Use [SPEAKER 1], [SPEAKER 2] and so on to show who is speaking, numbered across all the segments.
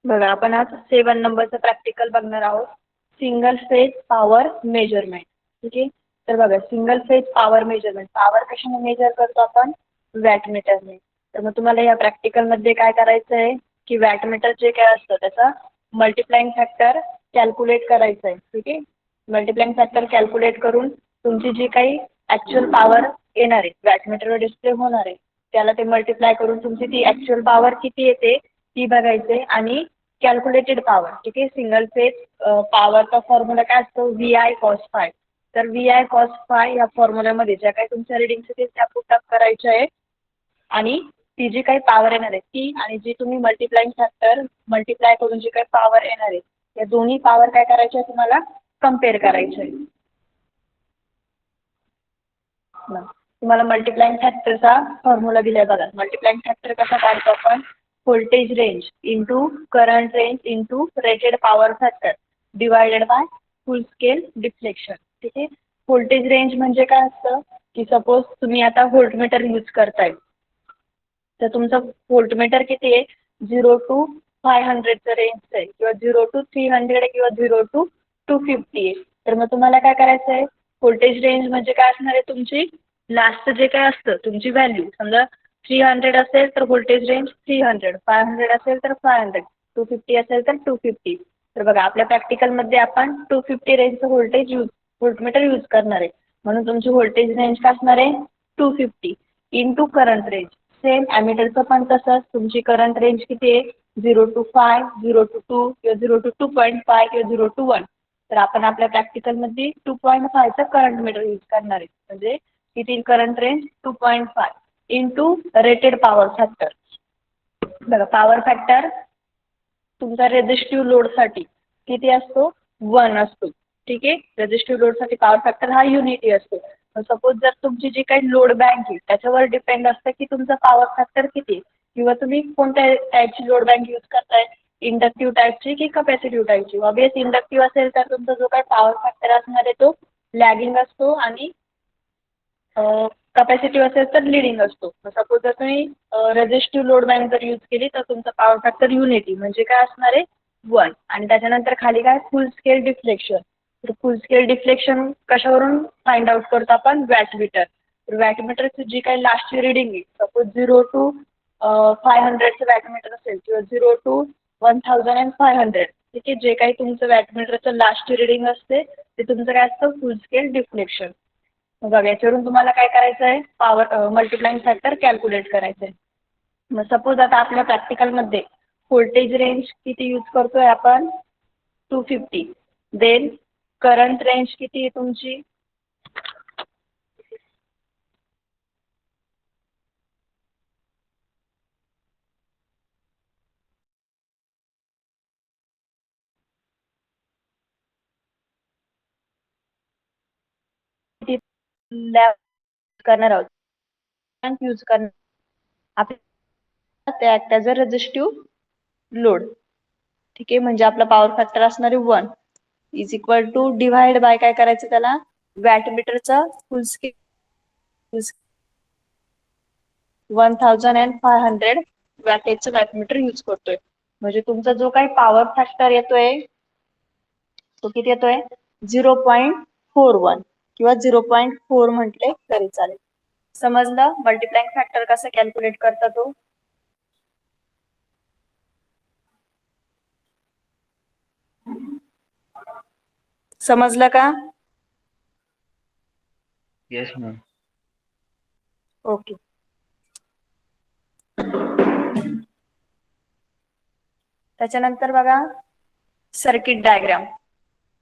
[SPEAKER 1] बघा आपण आज 7 नंबरचं प्रॅक्टिकल बघणार आहोत. Single phase power measurement. ठीक आहे. तर बघा single phase power measurement, power कशाने मेजर करतो आपण? वॅटमीटरने. तर मग तुम्हाला या प्रॅक्टिकल मध्ये काय करायचं आहे की वॅटमीटर जे काय असतं त्याचा मल्टिप्लाइंग फॅक्टर कॅल्क्युलेट करायचं आहे. ठीक आहे. मल्टिप्लाइंग फॅक्टर कॅल्क्युलेट करून तुमची जी काही ऍक्च्युअल पॉवर येणार आहे वॅटमीटरवर डिस्प्ले होणार आहे त्याला ते मल्टिप्लाय करून तुमची ती ऍक्च्युअल पॉवर किती येते ती बघायचे आणि कॅल्क्युलेटेड पॉवर. ठीक आहे. सिंगल फेज पॉवरचा फॉर्म्युला काय असतो? V I cos phi. तर व्ही आय कॉस फाय या फॉर्म्युल्यामध्ये ज्या काही तुमच्या रिडिंग्स आहेत त्या पुट अप करायच्या आहे आणि ती जी काही पॉवर येणार आहे ती आणि जी तुम्ही मल्टिप्लाइंग फॅक्टर मल्टिप्लाय करून जी काही पॉवर येणार आहे या दोन्ही पॉवर काय करायच्या आहे तुम्हाला कम्पेअर करायच्या आहे. तुम्हाला मल्टिप्लाइंग फॅक्टरचा फॉर्म्युला दिलाय बघा. मल्टिप्लाइंग फॅक्टर कसा काढतो आपण? Voltage range into current range into rated power factor divided by full scale deflection. ठीक आहे. व्होल्टेज रेंज म्हणजे काय असतं की सपोज तुम्ही आता व्होल्टमीटर यूज करताय तर तुमचं व्होल्टमीटर किती आहे? 0 to 500चं रेंजचं आहे किंवा 0 to 300 किंवा 0 to 250 आहे. तर मग तुम्हाला काय करायचं आहे? व्होल्टेज रेंज म्हणजे काय असणार आहे तुमची लास्ट जे काय असतं तुमची व्हॅल्यू समजा 300 असेल तर व्होल्टेज रेंज 300, 500 असेल तर 500, 250 असेल तर 250. तर बघा आपल्या प्रॅक्टिकलमध्ये आपण 250 रेंजचं व्होल्टमीटर यूज करणार आहे म्हणून तुमची व्होल्टेज रेंज काय असणार आहे? 250 इंटू करंट रेंज. सेम ॲमीटरचं पण तसंच तुमची करंट रेंज किती आहे? 0 to 5, 0 to 2 किंवा 0 to 2.5 किंवा 0 to 1. तर आपण आपल्या प्रॅक्टिकलमध्ये 2.5चं करंट मीटर यूज करणार आहे म्हणजे किती current range? 2.5 into rated power factor. बघा पॉवर फॅक्टर तुमचा रेझिस्टिव्ह लोडसाठी किती असतो? 1 असतो. ठीक आहे. रेझिस्टिव्ह लोडसाठी पॉवर फॅक्टर हा युनिटी असतो. सपोज जर तुमची जी काही लोड बँक आहे त्याच्यावर डिपेंड असतं की तुमचा पॉवर फॅक्टर किती आहे किंवा तुम्ही कोणत्या टाईपची लोड बँक यूज करताय, इंडक्टिव्ह टाईपची की कॅपॅसिटिव्ह टाईपची. ऑब्वियस इंडक्टिव्ह असेल तर तुमचा जो काही पॉवर फॅक्टर असणार आहे तो लॅगिंग असतो आणि कॅपॅसिटिव्ह असेल तर लिडिंग असतो. सपोज जर तुम्ही रेझिस्टिव्ह लोड बँक जर यूज केली तर तुमचा पॉवर फॅक्टर युनिटी म्हणजे काय असणार आहे? 1. आणि त्याच्यानंतर खाली काय? फुल स्केल डिफ्लेक्शन. तर फुल स्केल डिफ्लेक्शन कशावरून फाइंड आउट करतो आपण? वॅटमीटर. तर वॅटमीटरची जी काही लास्टची रिडिंग आहे सपोज 0 to 500चं वॅटमीटर असेल किंवा 0 to 1500. ठीक आहे. जे काही तुमचं वॅटमीटरचं लास्टची रिडिंग असते ते तुमचं काय असतं? फुल स्केल डिफ्लेक्शन. बघा याच्यावरून तुम्हाला काय करायचं आहे? पॉवर मल्टिप्लाइंग फॅक्टर कॅल्क्युलेट करायचं आहे. मग सपोज आता आपल्या प्रॅक्टिकलमध्ये व्होल्टेज रेंज किती यूज करतोय आपण? 250. देन करंट रेंज किती आहे तुमची? करणार आहोत यूज करणार आपल्या act as a resistive load. ठीक आहे. म्हणजे आपला पॉवर फॅक्टर असणार आहे 1 is equal to divide by काय करायचं त्याला? वॅटमीटरचा फुल स्केल 1500 वॅटेजचं वॅटमीटर यूज करतोय म्हणजे तुमचा जो काही पॉवर फॅक्टर येतोय तो किती येतोय? 0.41 किंवा 0.4 म्हटले तरी चालेल. समजलं मल्टिप्लाइंग फॅक्टर कसं कॅल्क्युलेट करता तो? समजलं का?
[SPEAKER 2] Yes ma'am.
[SPEAKER 1] ओके. त्याच्यानंतर बघा सर्किट डायग्राम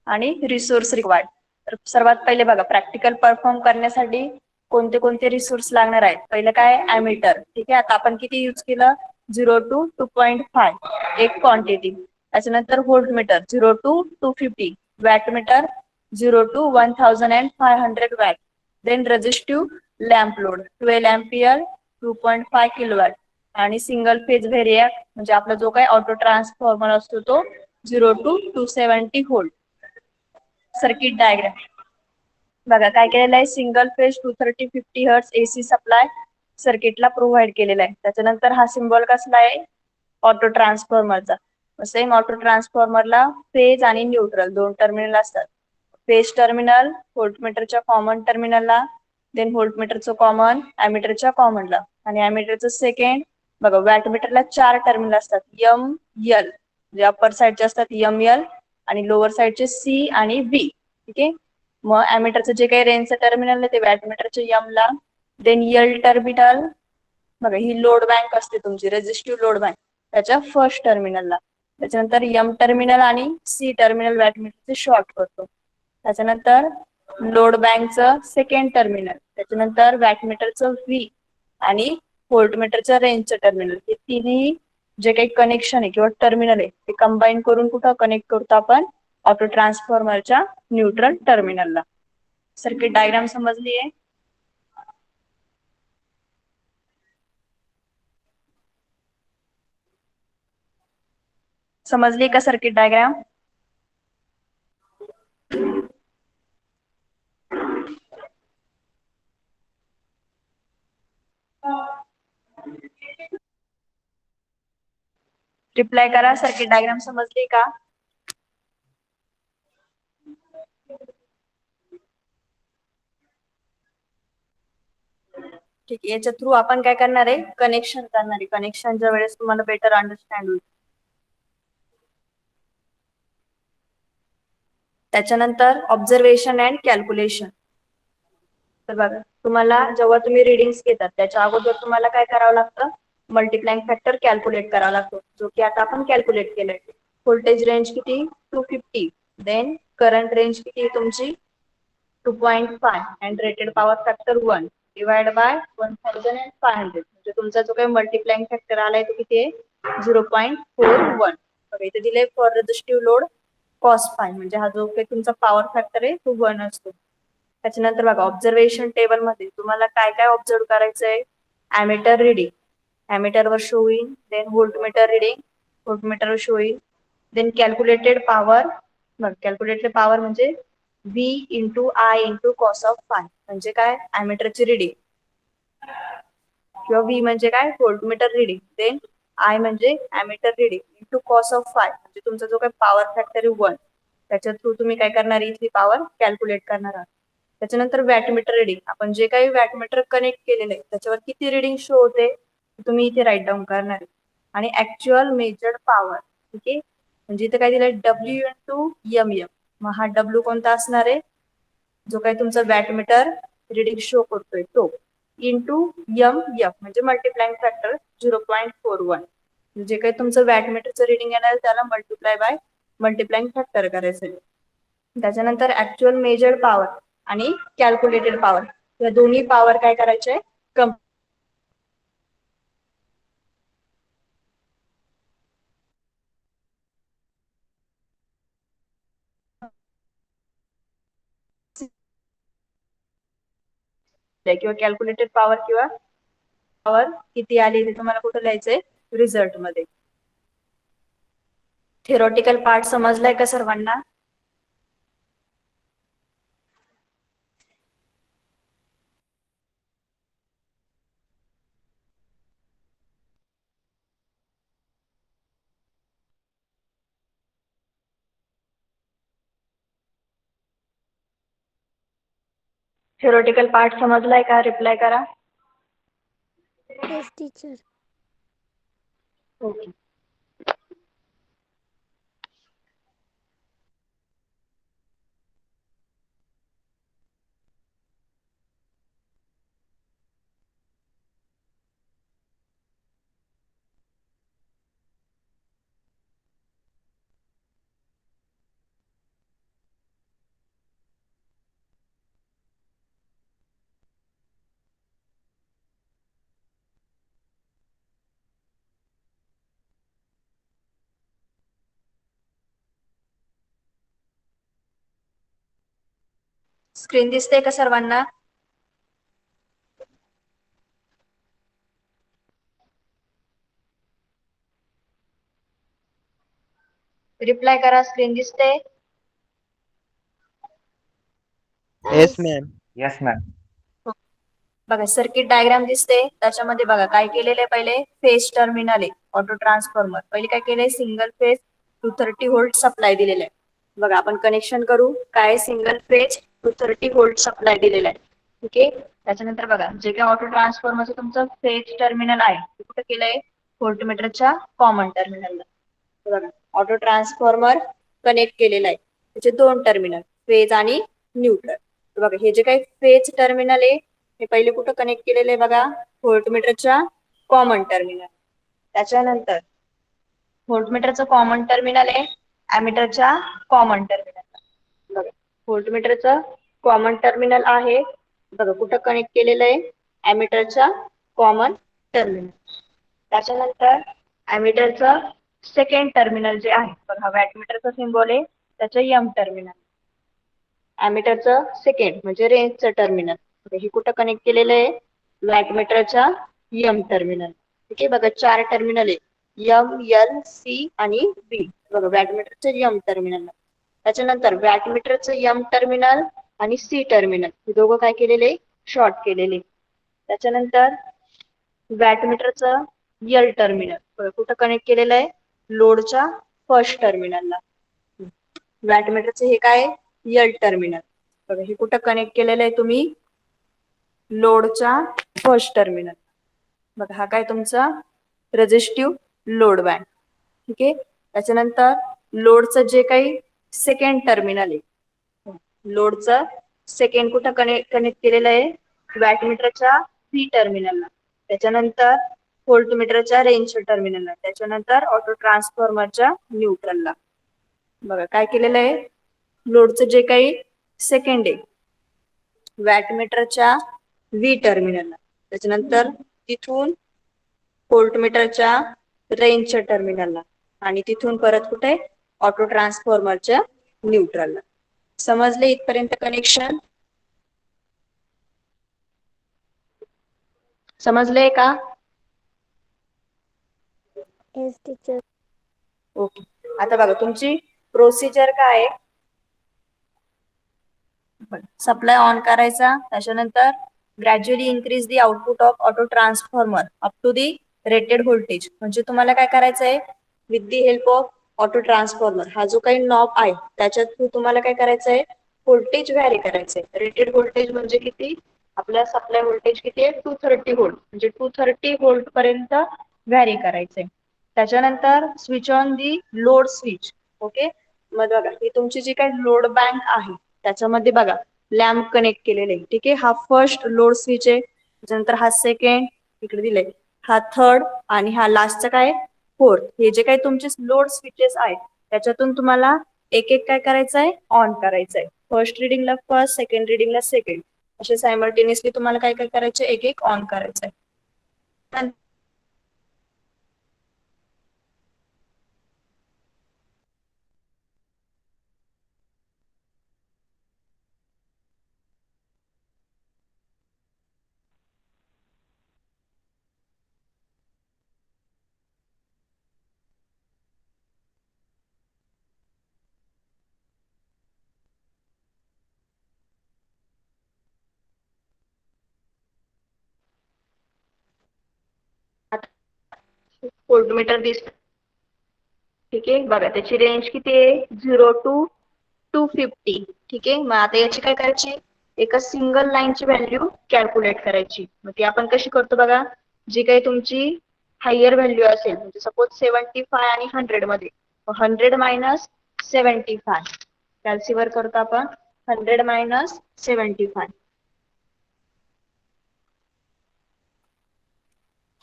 [SPEAKER 1] आणि रिसोर्स रिक्वायर्ड. तर सर्वात पहिले बघा प्रॅक्टिकल परफॉर्म करण्यासाठी कोणते कोणते रिसोर्स लागणार आहेत? पहिलं काय? ॲमीटर. ठीक आहे. आता आपण किती यूज केलं? 0 to 2.5 एक क्वांटिटी. त्याच्यानंतर voltmeter 0 to 250, wattmeter 0 to 1500 watt. Then resistive lamp load 12 ampere 2.5 kilowatt आणि सिंगल फेज व्हेरिएक म्हणजे आपला जो काही ऑटो ट्रान्सफॉर्मर असतो तो 0 to 270 व्होल्ट. सर्किट डायग्राम बघा काय केलेलं आहे? Single phase 230-50 hertz AC supply सर्किटला प्रोव्हाइड केलेला आहे. त्याच्यानंतर हा सिम्बॉल कसला आहे? ऑटो ट्रान्सफॉर्मरचा. सेम ऑटो ट्रान्सफॉर्मरला फेज आणि न्यूट्रल दोन टर्मिनल असतात. फेज टर्मिनल व्होल्टमीटरच्या कॉमन टर्मिनलला, देन व्होल्टमीटरचं कॉमन ॲमीटरच्या कॉमनला, आणि ॲमीटरचं सेकंड बघा वॅटमीटरला 4 टर्मिनल असतात. एम एल जे अप्पर साईडचे असतात एम एल आणि लोअर साईडचे सी आणि बी. ठीक आहे. मग ॲमीटरचं जे काही रेंजचं टर्मिनल आहे ते वॅटमीटरच्या एम ला, देन एल टर्मिनल बघा ही लोड बँक असते तुमची रेझिस्टिव्ह लोड बँक त्याच्या फर्स्ट टर्मिनलला. त्याच्यानंतर एम टर्मिनल आणि सी टर्मिनल वॅटमीटरचे शॉर्ट करतो. त्याच्यानंतर लोड बँकचं सेकंड टर्मिनल, त्याच्यानंतर वॅटमीटरचं व्ही आणि व्होल्टमीटरचं रेंजचं टर्मिनल, हे तिन्ही जे काही कनेक्शन आहे किंवा टर्मिनल आहे ते कंबाईन करून कुठं कनेक्ट करतो आपण ऑटो ट्रान्सफॉर्मरच्या न्यूट्रल टर्मिनलला. सर्किट डायग्राम समजली आहे? समजली का सर्किट डायग्राम? रिप्लाय करा. सर्किट डायग्राम समजली का? ठीक आहे. याच्या थ्रू आपण काय करणार आहे कनेक्शन करणार आहे. कनेक्शनच्या वेळेस तुम्हाला बेटर अंडरस्टँड होईल. त्याच्यानंतर ऑब्झर्वेशन अँड कॅल्क्युलेशन. तर बघा तुम्हाला जेव्हा तुम्ही रिडिंग्स घेतात त्याच्या अगोदर तुम्हाला काय करावं लागतं मल्टिप्लाइंग फॅक्टर कॅल्क्युलेट करावा लागतो, जो की आता आपण कॅल्क्युलेट केलाय. व्होल्टेज रेंज किती 250, देन करंट रेंज किती तुमची 2.5 and rated power factor 1 divide by 1500. म्हणजे तुमचा जो काही मल्टिप्लाइंग फॅक्टर आलाय तो किती आहे 0.41. बघा इथे दिले for resistive load cos phi, म्हणजे हा जो काही तुमचा पॉवर फॅक्टर आहे तो 1 असतो. त्याच्यानंतर बघा ऑब्झर्वेशन टेबल मध्ये तुम्हाला काय काय ऑब्झर्व करायचंय ॲमीटर रिडिंग, ॲमीटरवर शो होईल, देन व्होल्टमीटर रिडिंग व्होल्टमीटरवर शो होईल, देन कॅल्क्युलेटेड पॉवर. बघ कॅल्क्युलेटेड पॉवर म्हणजे V into I into cos of five, म्हणजे काय ॲमीटरची रिडिंग, किंवा V म्हणजे काय व्होल्टमीटर रिडिंग, देन आय म्हणजे ammeter reading into cos of five, म्हणजे तुमचा जो काही पॉवर फॅक्टर आहे 1 त्याच्या थ्रू तुम्ही काय करणार इथली पॉवर कॅल्क्युलेट करणार आहात. त्याच्यानंतर वॅटमीटर रिडिंग, आपण जे काही वॅटमीटर कनेक्ट केलेलं आहे त्याच्यावर किती रिडिंग शो होते तुम्ही इथे राईट डाऊन करणार आहे. आणि ऍक्च्युअल मेजर्ड पॉवर, ठीक आहे, म्हणजे इथे काय दिलंय W इंटू एम एम. मग हा W कोणता असणार आहे जो काही तुमचा वॅटमीटर रिडिंग शो करतोय तो, इंटू एम एफ म्हणजे मल्टिप्लाइंग फॅक्टर 0.41. जे काही तुमचं वॅटमीटरचं रिडिंग येणार त्याला मल्टिप्लाइंग फॅक्टर करायचं. त्याच्यानंतर ऍक्च्युअल मेजर्ड पॉवर आणि कॅल्क्युलेटेड पॉवर या दोन्ही पॉवर काय करायचे किंवा कॅल्क्युलेटेड पॉवर किंवा पॉवर किती आली ते तुम्हाला कुठे लिहायचंय रिझल्ट मध्ये. थेरॉटिकल पार्ट समजलाय का सर्वांना? थेरॉटिकल पार्ट समजलाय का? रिप्लाय करा.
[SPEAKER 2] Yes teacher.
[SPEAKER 1] ओके. स्क्रीन दिसते का सर्वांना? रिप्लाय करा. स्क्रीन दिसते?
[SPEAKER 3] Yes ma'am.
[SPEAKER 4] Yes ma'am.
[SPEAKER 1] बघा सर्किट डायग्राम दिसते त्याच्यामध्ये बघा काय केलेलं आहे पहिले फेज टर्मिनल आहे ऑटो ट्रान्सफॉर्मर. पहिले काय केलंय, सिंगल फेज 230 व्होल्ट सप्लाय दिलेला आहे. बघा आपण कनेक्शन करू. काय सिंगल फेज 230 व्होल्ट सप्लाय दिलेला आहे. ठीक आहे. त्याच्यानंतर बघा जे काही ऑटो ट्रान्सफॉर्मरचं तुमचं फेज टर्मिनल आहे ते कुठे केलंय, व्होल्टमीटरच्या कॉमन टर्मिनलला. बघा ऑटो ट्रान्सफॉर्मर कनेक्ट केलेला आहे. त्याचे दोन टर्मिनल, फेज आणि न्यूट्रल. बघा हे जे काही फेज टर्मिनल आहे हे पहिले कुठं कनेक्ट केलेलं आहे बघा, व्होल्टमीटरच्या कॉमन टर्मिनल. त्याच्यानंतर व्होल्टमीटरचं कॉमन टर्मिनल आहे ॲमीटरच्या कॉमन टर्मिनल. बघा व्होल्टमीटरचं कॉमन टर्मिनल आहे बघा कुठं कनेक्ट केलेलं आहे, ॲमीटरच्या कॉमन टर्मिनल. त्याच्यानंतर ॲमीटरचं सेकंड टर्मिनल जे आहे बघा, वॅटमीटरचा सिम्बॉल आहे त्याचं एम टर्मिनल. ॲमीटरचं सेकंड म्हणजे रेंजचं टर्मिनल. हे कुठं कनेक्ट केलेलं आहे, वॅटमीटरच्या एम टर्मिनल. ठीक आहे. बघा 4 टर्मिनल आहे, एम, एल, सी आणि बी. बघा वॅटमीटरचं एम टर्मिनल. त्याच्यानंतर वॅटमीटरचं एम टर्मिनल आणि सी टर्मिनल हे दोघं काय केलेले, शॉर्ट केलेले. त्याच्यानंतर वॅटमीटरचं एल टर्मिनल कुठं कनेक्ट केलेलं आहे, लोडच्या फर्स्ट टर्मिनलला. वॅटमीटरचं हे काय, एल टर्मिनल. बघा हे कुठं कनेक्ट केलेलं आहे तुम्ही, लोडच्या फर्स्ट टर्मिनल. बघा हा काय तुमचा रेझिस्टिव्ह लोड बँड. ठीक आहे. त्याच्यानंतर लोडचं जे काही सेकंड टर्मिनल आहे, लोडचं सेकंड कुठं कनेक्ट केलेलं आहे, वॅटमीटरच्या सी टर्मिनलला. त्याच्यानंतर व्होल्टमीटरच्या रेंज टर्मिनलला. त्याच्यानंतर ऑटो ट्रान्सफॉर्मरच्या न्यूट्रलला. बघा काय केलेलं आहे, लोडचं जे काही सेकंड आहे वॅटमीटरच्या व्ही टर्मिनलला. त्याच्यानंतर तिथून व्होल्टमीटरच्या रेंजच्या टर्मिनलला आणि तिथून परत कुठे, ऑटो ट्रान्सफॉर्मरच्या न्यूट्रलला. समजले इथपर्यंत कनेक्शन? समजले का?
[SPEAKER 2] Yes teacher.
[SPEAKER 1] ओके. आता बघा तुमची प्रोसिजर काय आहे, सप्लाय ऑन करायचा. त्याच्यानंतर gradually increase the output of auto transformer up to the rated voltage. म्हणजे तुम्हाला काय करायचं आहे, with the help of auto transformer हा जो काही नॉब आहे त्याच्या थ्रू तुम्हाला काय करायचं आहे, व्होल्टेज व्हॅरी करायचंय. रेटेड व्होल्टेज म्हणजे किती, आपल्या सप्लाय व्होल्टेज किती आहे, 230 व्होल्ट. म्हणजे 230 व्होल्ट पर्यंत व्हॅरी करायचंय. त्याच्यानंतर switch on the load switch. Okay. मग बघा ही तुमची जी काही लोड बँक आहे त्याच्यामध्ये बघा लॅम्प कनेक्ट केलेले आहे. ठीक आहे. हा फर्स्ट लोड स्विच आहे. त्याच्यानंतर हा सेकंड इकडे दिलाय, हा थर्ड आणि हा लास्टचा काय, फोर्थ. हे जे काही तुमचे लोड स्विचेस आहेत त्याच्यातून तुम्हाला एक एक काय करायचं आहे, ऑन करायचं आहे. फर्स्ट रिडिंगला फर्स्ट, सेकंड रिडिंगला सेकंड, असे सायमल्टेनियसली तुम्हाला काय काय करायचं, एक एक ऑन करायचं आहे. व्होल्टमीटर दिसत. ठीक आहे. बघा त्याची रेंज किती आहे, 0 to 250. ठीक आहे. मग आता याची काय करायची, एका सिंगल लाईनची व्हॅल्यू कॅल्क्युलेट करायची. मग ती आपण कशी करतो बघा, जी काही तुमची हायर व्हॅल्यू असेल, म्हणजे सपोज 75 आणि 100 मध्ये, 100 मायनस 75 कॅल्सीवर करतो आपण, 100 मायनस 75.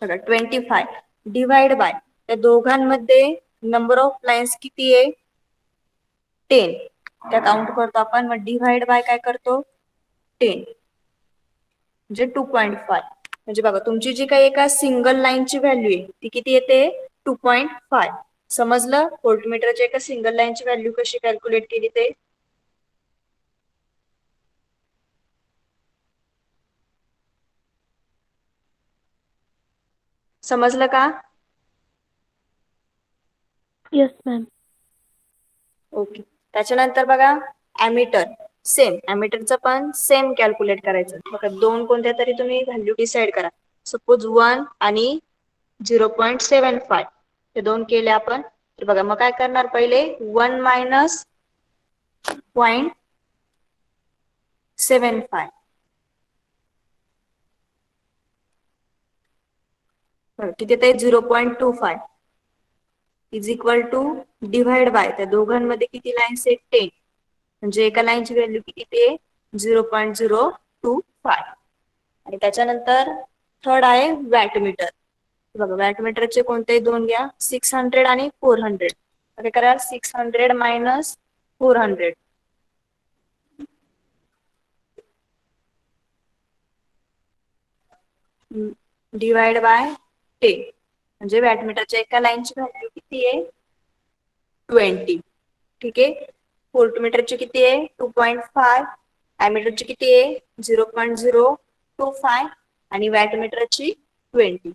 [SPEAKER 1] बघा 25 डिवाइड बाय त्या दोघांमध्ये नंबर ऑफ लाईन्स किती आहे, 10. त्या काउंट करतो आपण. मग डिवाइड बाय काय करतो, 10 म्हणजे 2.5. म्हणजे बघा तुमची जी काही एका सिंगल लाईनची व्हॅल्यू आहे ती किती येते, 2.5. समजलं व्होल्टमीटरच्या एका सिंगल लाईनची व्हॅल्यू कशी कॅल्क्युलेट केली ते. समजलं का?
[SPEAKER 2] Yes ma'am.
[SPEAKER 1] ओके. त्याच्यानंतर बघा ॲमीटर, सेम ॲमीटरचं पण सेम कॅल्क्युलेट करायचं. बघा दोन कोणत्या तरी तुम्ही व्हॅल्यू डिसाइड करा. सपोज 1 आणि 0.75. ते 2 केले आपण. तर बघा मग काय करणार पहिले 1 मायनस 0.75 किती येते 0.25 is equal to divide by त्या दोघांमध्ये किती लाईन्स आहेत 10 म्हणजे एका लाईनची व्हॅल्यू किती ते 0.025 आणि त्याच्यानंतर थर्ड आहे वॅटमीटर. बघा वॅटमीटरचे कोणतेही 2 घ्या 600 आणि 400. काय करा 600 मायनस 400 डिवाइड बाय 10 म्हणजे वॅटमीटरच्या एका लाईनची व्हॅल्यू किती आहे 20. ठीक आहे. व्होल्टमीटरची किती आहे 2.5. ॲमीटरची किती आहे 0.025 आणि वॅटमीटरची 20.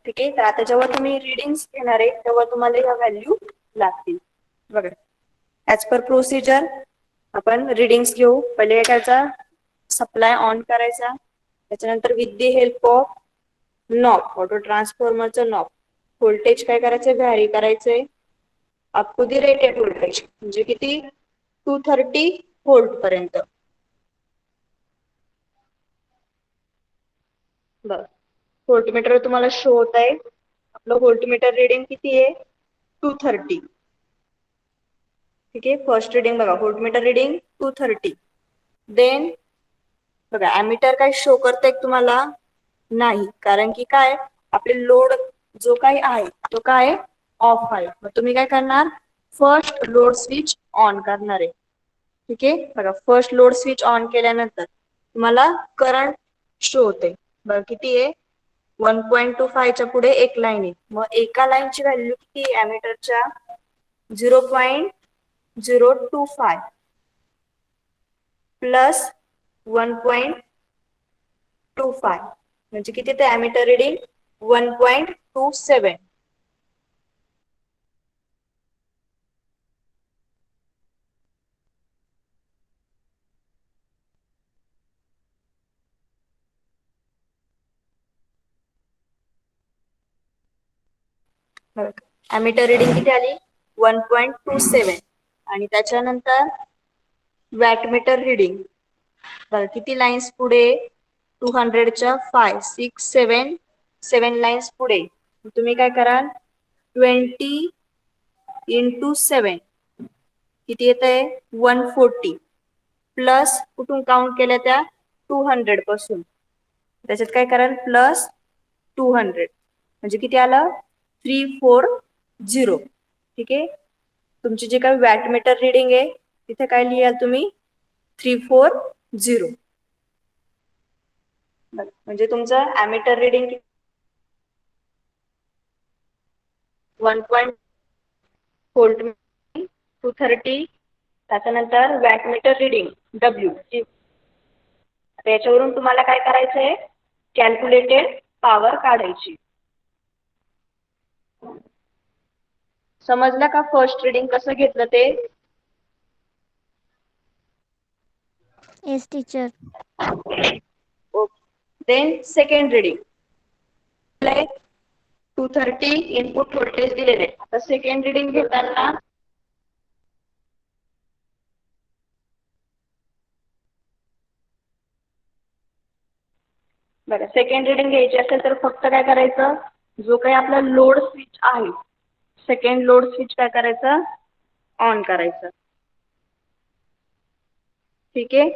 [SPEAKER 1] ठीक आहे. तर आता जेव्हा तुम्ही रिडिंग्स घेणार आहे तेव्हा तुम्हाला ह्या व्हॅल्यू लागतील. बघा ऍज पर प्रोसिजर आपण रिडिंग्स घेऊ. पहिले काय करायचा सप्लाय ऑन करायचा. त्याच्यानंतर with the help of knob auto ट्रान्सफॉर्मरचं नॉब व्होल्टेज काय करायचं व्हॅरी करायचंय up to the rated voltage म्हणजे किती 230 व्होल्ट पर्यंत. बघ व्होल्टमीटर तुम्हाला शो होत आहे. आपलं व्होल्टमीटर रिडिंग किती आहे 230. ठीक आहे. फर्स्ट रिडिंग बघा व्होल्टमीटर रिडिंग 230. देन बघा ॲमीटर काय शो करतंय तुम्हाला नाही कारण की काय आपले लोड जो काही आहे तो काय ऑफ आहे. मग तुम्ही काय करणार फर्स्ट लोड स्विच ऑन करणार आहे. ठीक आहे. बघा फर्स्ट लोड स्विच ऑन केल्यानंतर तुम्हाला करंट शो होते. बघा किती आहे 1.25 च्या पुढे एक लाईन आहे. मग एका लाईनची व्हॅल्यू किती ॲमीटरच्या 0.025 प्लस 1.25 म्हणजे किती ते ॲमीटर रिडिंग 1.27. ॲमीटर रिडिंग किती आली 1.27 आणि त्याच्यानंतर वॅटमीटर रिडिंग बघा किती लाईन्स पुढे 200च्या 5 6 7 लाईन्स पुढे. तुम्ही काय कराल 20 into 7 किती येत आहे 140 प्लस कुठून काउंट केल्या त्या 200 पासून त्याच्यात काय कराल प्लस 200 म्हणजे किती आलं 340. ठीक आहे. तुमची जे काही वॅटमीटर रिडिंग आहे तिथे काय लिहाल तुम्ही 340 म्हणजे तुमचं ॲमीटर रिडिंग 1. व्होल्ट 230 त्याच्यानंतर वॅटमीटर रिडिंग W. याच्यावरून तुम्हाला काय करायचंय कॅल्क्युलेटेड पॉवर काढायची. समजलं का फर्स्ट रिडिंग कसं घेतलं ते
[SPEAKER 2] Yes, teacher.
[SPEAKER 1] Then second reading 230 input voltage दिलेले. आता सेकंड रिडिंग घेताना बघा सेकंड रिडिंग घ्यायची असेल तर फक्त काय करायचं जो काही आपला लोड स्विच आहे सेकंड लोड स्विच काय करायचं ऑन करायचं. ठीक आहे.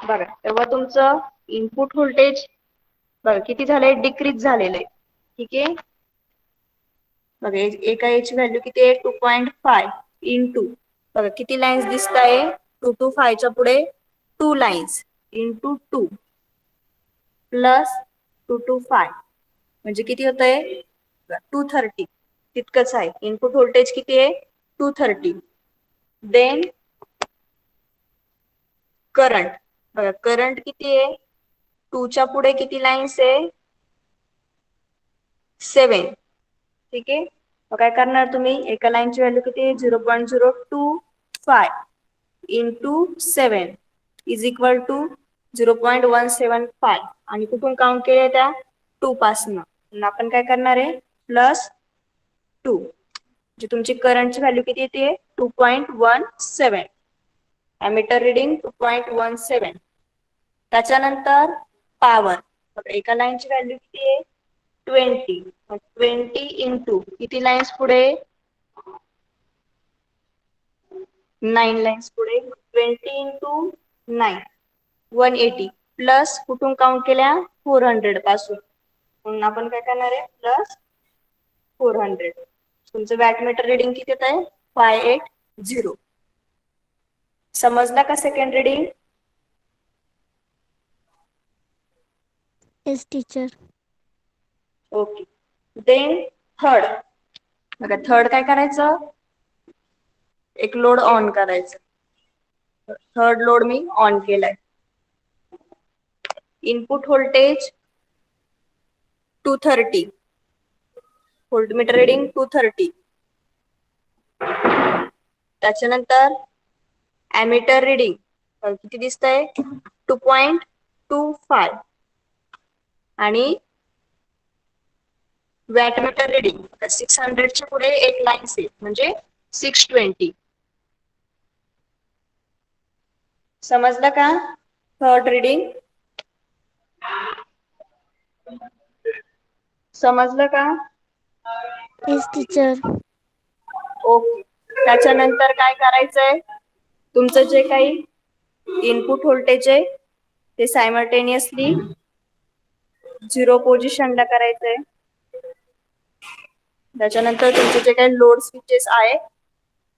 [SPEAKER 1] बघा तेव्हा तुमचं इनपुट व्होल्टेज बघा किती झालंय डिक्रीज झालेलं आहे. ठीक आहे. बघा एका याची व्हॅल्यू किती आहे 2.5 इंटू बघा किती लाईन्स दिसत आहे 225 च्या पुढे 2 लाईन्स इंटू 2 प्लस 225 म्हणजे किती होत आहे 230. तितकंच आहे. इनपुट व्होल्टेज किती आहे 230. देन करंट बघा करंट किती आहे 2 च्या पुढे किती लाईन्स आहे 7. ठीक आहे. मग काय करणार तुम्ही एका लाईनची व्हॅल्यू किती आहे 0.025 इंटू 7 इज इक्वल टू 0.175 आणि कुठून काउंट केले त्या 2 पासून आपण काय करणार आहे प्लस 2 जी तुमची करंटची व्हॅल्यू किती येते 2.17. Ammeter reading 2.17. त्याच्यानंतर पॉवर, एका लाईनची व्हॅल्यू किती आहे 20. 20 इंटू किती लाईन्स पुढे 9 लाईन्स पुढे 20 इंटू 9 180 प्लस कुठून काउंट केल्या 400 पासून, म्हणून आपण काय करणार आहे प्लस 400. तुमचं वॅटमीटर रिडिंग किती येत आहे 580. समजला का second reading?
[SPEAKER 2] Yes teacher.
[SPEAKER 1] Okay. Then third, बघा थर्ड काय करायचं, एक लोड ऑन करायचं. थर्ड लोड मी ऑन केलाय. Input voltage 230, voltmeter reading 230. त्याच्यानंतर ॲमीटर रिडिंग किती दिसतंय 2.25 आणि वॅटमीटर रिडिंग 600 च्या पुढे एक लाईन सेट म्हणजे 620. समजलं का थर्ड रिडिंग? समजलं का?
[SPEAKER 2] Yes teacher.
[SPEAKER 1] ओके. त्याच्यानंतर काय करायचंय, तुमचं जे काही इनपुट व्होल्टेज आहे ते सायमल्टेनियसली 0 पोझिशनला करायचंय. त्याच्यानंतर तुमचे जे काही लोड स्विचेस आहे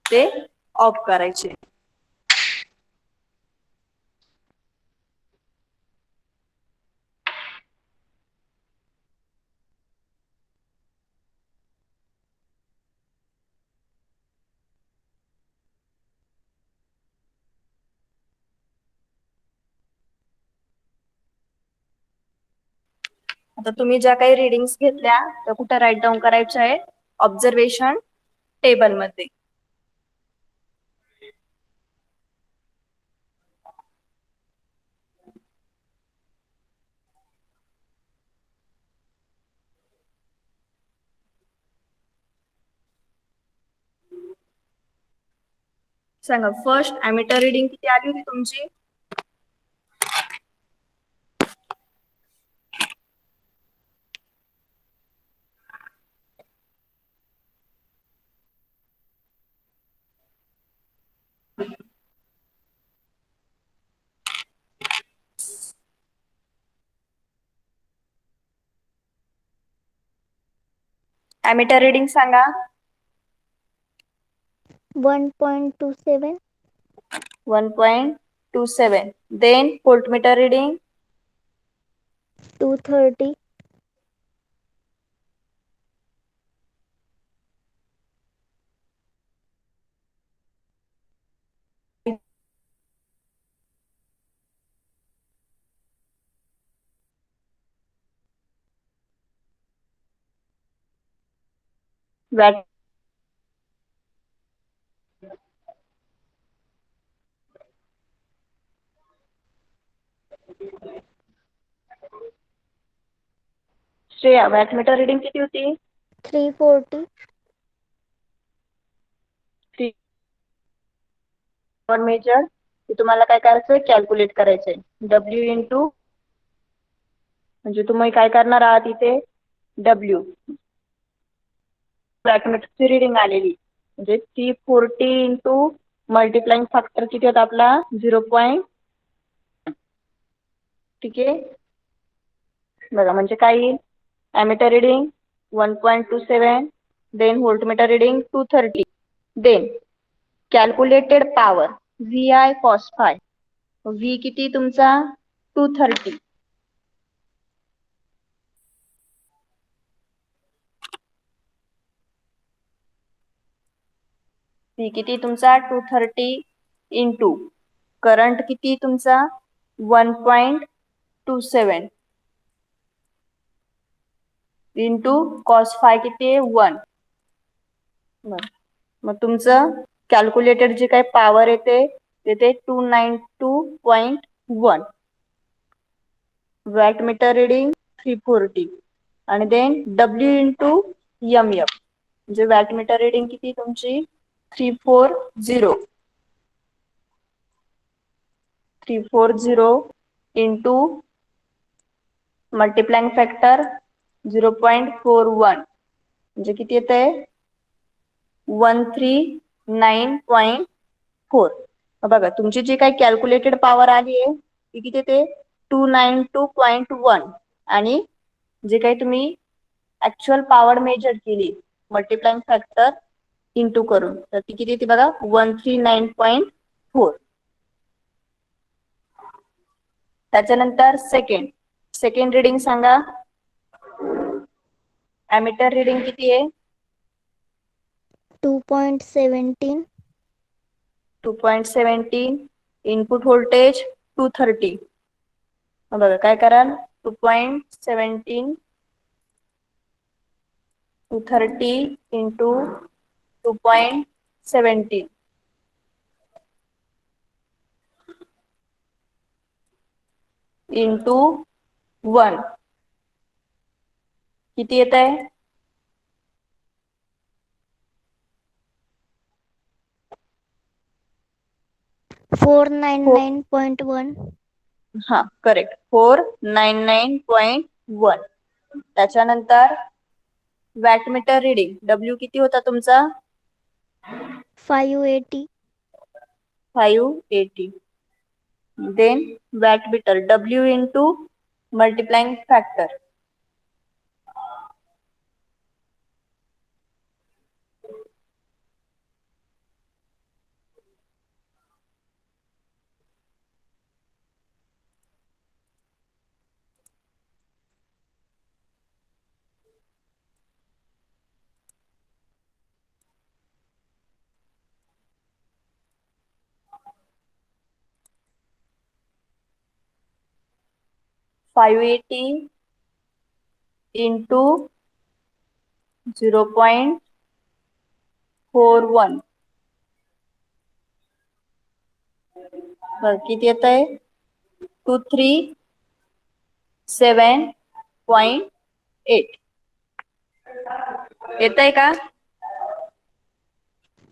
[SPEAKER 1] ते ऑफ करायचे. आता तुम्ही ज्या काही रिडिंग्स घेतल्या त्या कुठे राईट डाऊन करायच्या आहे ऑब्झर्वेशन टेबल मध्ये. सांगा फर्स्ट ॲमीटर रिडिंग किती आली होती तुमची? ॲमीटर रिडिंग सांगा.
[SPEAKER 2] 1.27.
[SPEAKER 1] 1.27. Then voltmeter reading
[SPEAKER 2] 230.
[SPEAKER 1] Watt Shreya wattmeter reading किती होती?
[SPEAKER 2] 340.
[SPEAKER 1] मेजर ते तुम्हाला काय करायचंय कॅल्क्युलेट करायचंय W इंटू, म्हणजे तुम्ही काय करणार आहात इथे W वॅटमीटरची रिडिंग आलेली म्हणजे 340 इंटू मल्टिप्लाइंग फॅक्टर किती होता आपला 0. ठीक आहे बघा म्हणजे काय येईल ammeter reading 1.27, then voltmeter reading 230, then calculated power VI cos phi, V किती तुमचा 230, V किती तुमचा 230 इंटू करंट किती तुमचा 1.27 इंटू कॉस फाय किती आहे 1. मग तुमचं कॅल्क्युलेटेड जे काही पॉवर येते ते 292.1. वॅटमीटर रिडिंग 340 आणि देन W इंटू MF म्हणजे वॅटमीटर रीडिंग किती तुमची 340 इंटू मल्टिप्लाइंग फॅक्टर 0.41 म्हणजे किती येते 139.4. बघा तुमची जी काही कॅल्क्युलेटेड पॉवर आली आहे ती किती येते 292.1 आणि जे काही तुम्ही ऍक्च्युअल पॉवर मेजर केली मल्टिप्लाइंग फॅक्टर इंटू करून तर ती किती येते बघा 139.4. त्याच्यानंतर सेकंड रीडिंग सांगा. ॲमीटर रीडिंग किती आहे
[SPEAKER 2] 2.17.
[SPEAKER 1] 2.17. Input voltage 230. बघा काय कराल 2.17 230 इंटू 2.17 इंटू 1 किती येत आहे
[SPEAKER 2] 499.1.
[SPEAKER 1] हा करेक्ट 499.1. त्याच्यानंतर वॅटमीटर रीडिंग डब्ल्यू किती होता तुमचा
[SPEAKER 2] 580.
[SPEAKER 1] 580. Then wattmeter W into multiplying factor 580 into 0.41 किती येत आहे 237.8 येत आहे का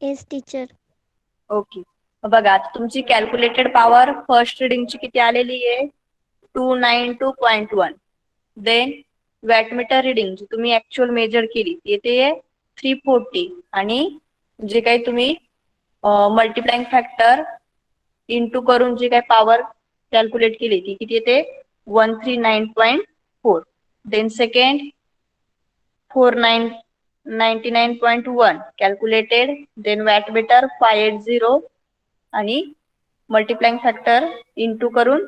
[SPEAKER 2] Yes, teacher.
[SPEAKER 1] ओके बघा आता तुमची कॅल्क्युलेटेड पॉवर फर्स्ट रीडिंगची किती आलेली आहे 292.1. देन वॅटमीटर रीडिंग जी तुम्ही ऍक्च्युअल मेजर केली येते 340 आणि जे काही तुम्ही मल्टिप्लाइंग फॅक्टर इंटू करून जी काही पॉवर कॅल्क्युलेट केली ती किती येते 139.4. Then second 499.1 calculated then wattmeter 580 आणि मल्टिप्लाइंग फॅक्टर इंटू करून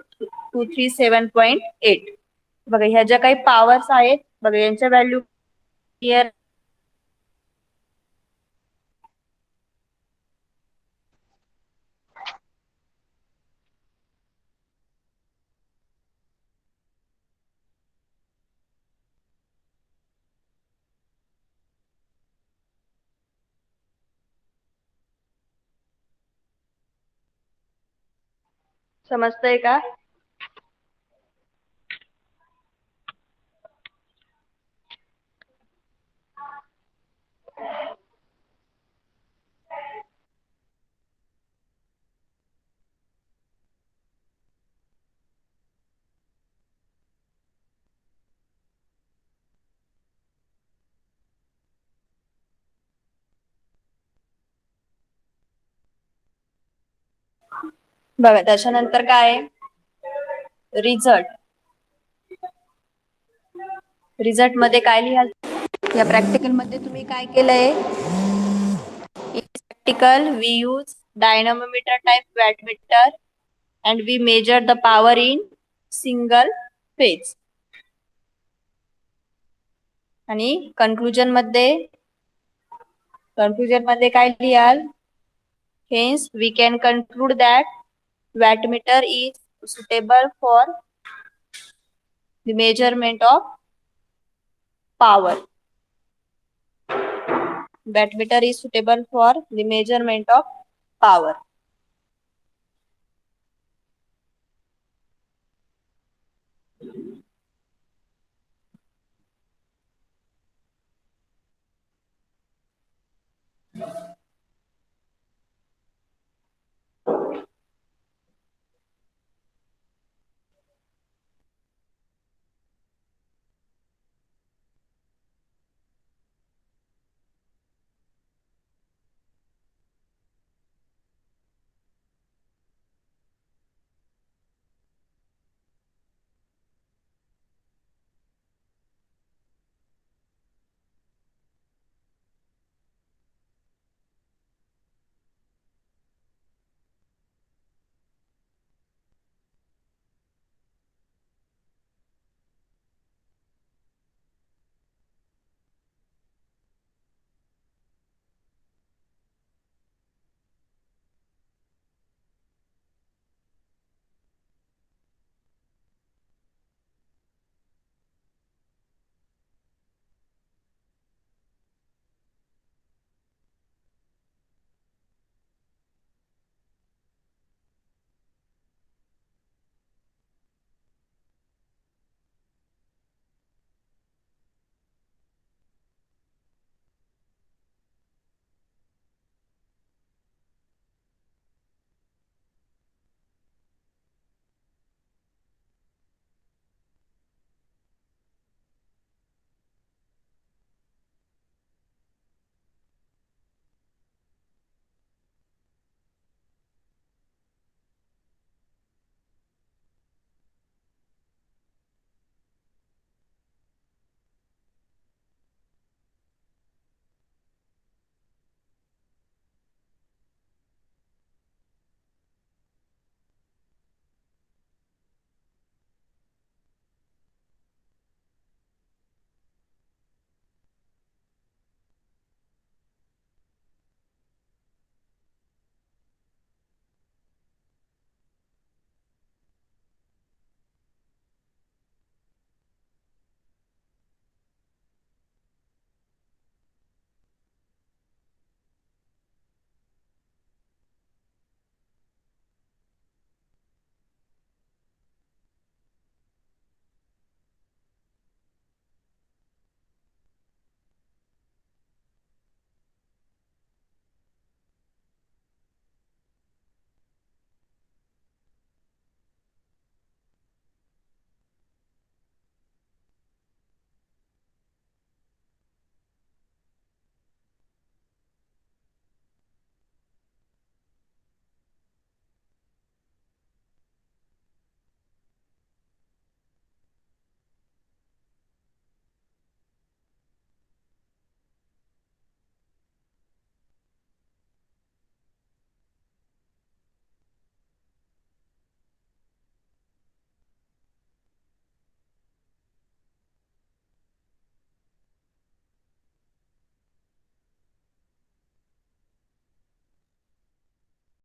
[SPEAKER 1] 237.8. बघा ह्या ज्या काही पॉवर्स आहेत बघा यांच्या व्हॅल्यू क्लिअर समजतंय का बघा त्याच्यानंतर काय रिझल्ट मध्ये काय लिहाल या प्रॅक्टिकल मध्ये तुम्ही काय केलंय in practical we use dynamometer type wattmeter and we measure the power in single phase आणि कन्क्लुजन मध्ये काय लिहाल hence we can conclude that wattmeter is suitable for the measurement of power. Wattmeter is suitable for the measurement of power.